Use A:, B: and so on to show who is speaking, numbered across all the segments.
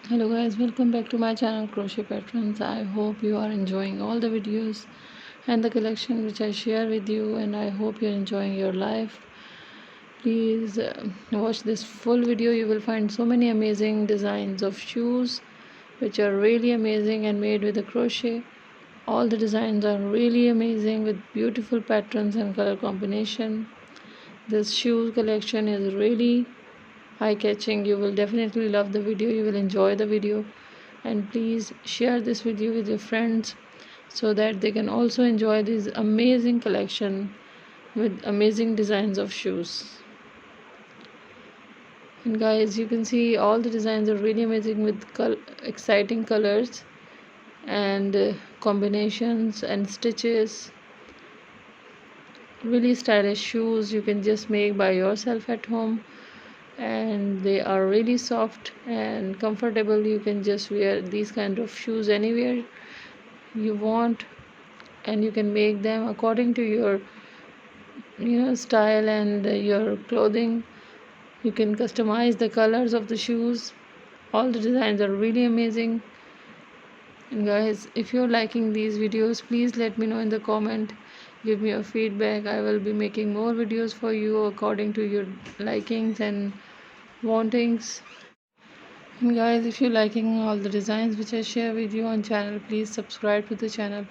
A: Hello guys, welcome back to my channel Crochet Patrons. I hope you are enjoying all the videos and the collection which I share with you, and I hope you're enjoying your life. Please watch this full video. You will find so many amazing designs of shoes which are really amazing and made with the crochet. All the designs are really amazing with beautiful patterns and color combination. This shoe collection is really eye-catching. You will definitely love the video. You will enjoy the video, and please share this video with your friends so that they can also enjoy this amazing collection with amazing designs of shoes. And guys, you can see all the designs are really amazing with exciting colors and combinations and stitches. Really stylish shoes you can just make by yourself at home, and they are really soft and comfortable. You can just wear these kind of shoes anywhere you want, and you can make them according to your style and your clothing. You can customize the colors of the shoes. All the designs are really amazing. And guys, if you're liking these videos, please let me know in the comment. Give me your feedback. I will be making more videos for you according to your likings and wantings. And guys, if you're liking all the designs which I share with you on channel, please subscribe to the channel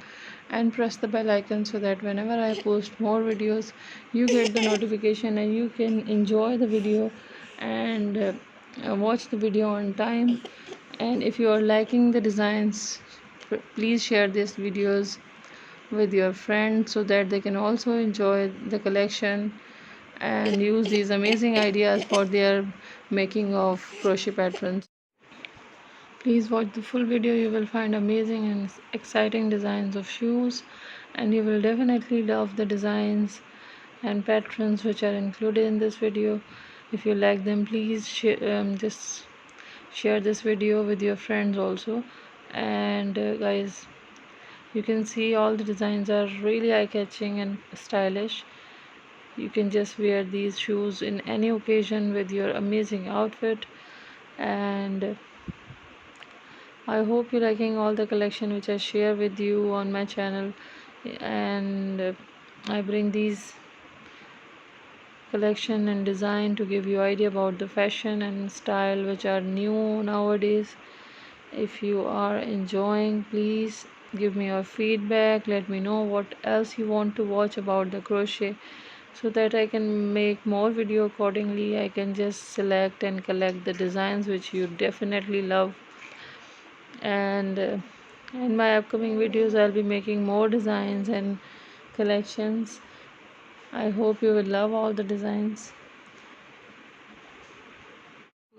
A: and press the bell icon so that whenever I post more videos, you get the notification and you can enjoy the video and watch the video on time. And if you are liking the designs, please share these videos with your friends so that they can also enjoy the collection and use these amazing ideas for their making of crochet patterns. Please watch the full video. You will find amazing and exciting designs of shoes, and you will definitely love the designs and patterns which are included in this video. If you like them, please just share this video with your friends also. And guys, you can see all the designs are really eye-catching and stylish. You can just wear these shoes in any occasion with your amazing outfit. And I hope you're liking all the collection which I share with you on my channel, and I bring these collection and design to give you idea about the fashion and style which are new nowadays. If you are enjoying, please give me your feedback. Let me know what else you want to watch about the crochet so that I can make more video accordingly. I can just select and collect the designs which you definitely love. And in my upcoming videos I'll be making more designs and collections. I hope you will love all the designs.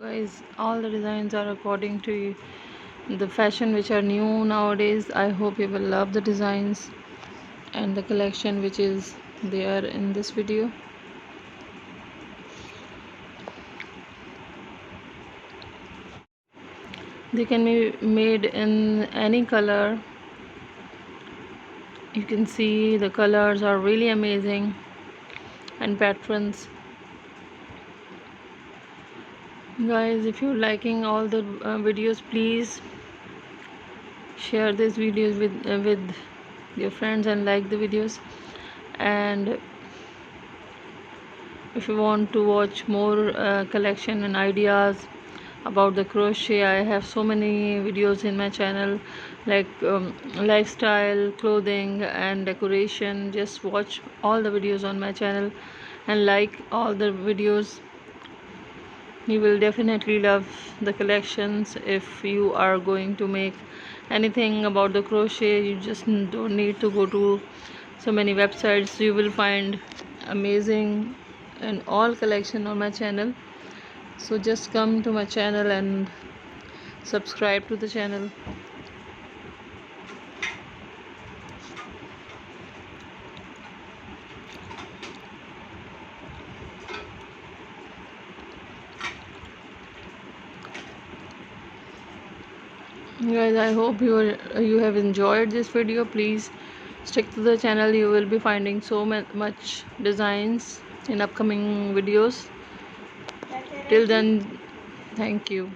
A: Guys, all the designs are according to the fashion which are new nowadays. I hope you will love the designs and the collection which is there in this video. They can be made in any color. You can see the colors are really amazing and patterns. Guys, if you're liking all the videos, please share these videos with your friends and like the videos. And if you want to watch more collection and ideas about the crochet, I have so many videos in my channel, like lifestyle, clothing and decoration. Just watch all the videos on my channel and like all the videos. You will definitely love the collections. If you are going to make anything about the crochet, you just don't need to go to so many websites. You will find amazing and all collection on my channel. So just come to my channel and subscribe to the channel. Guys, I hope you have enjoyed this video. Please stick to the channel. You will be finding so much designs in upcoming videos. Till then, thank you.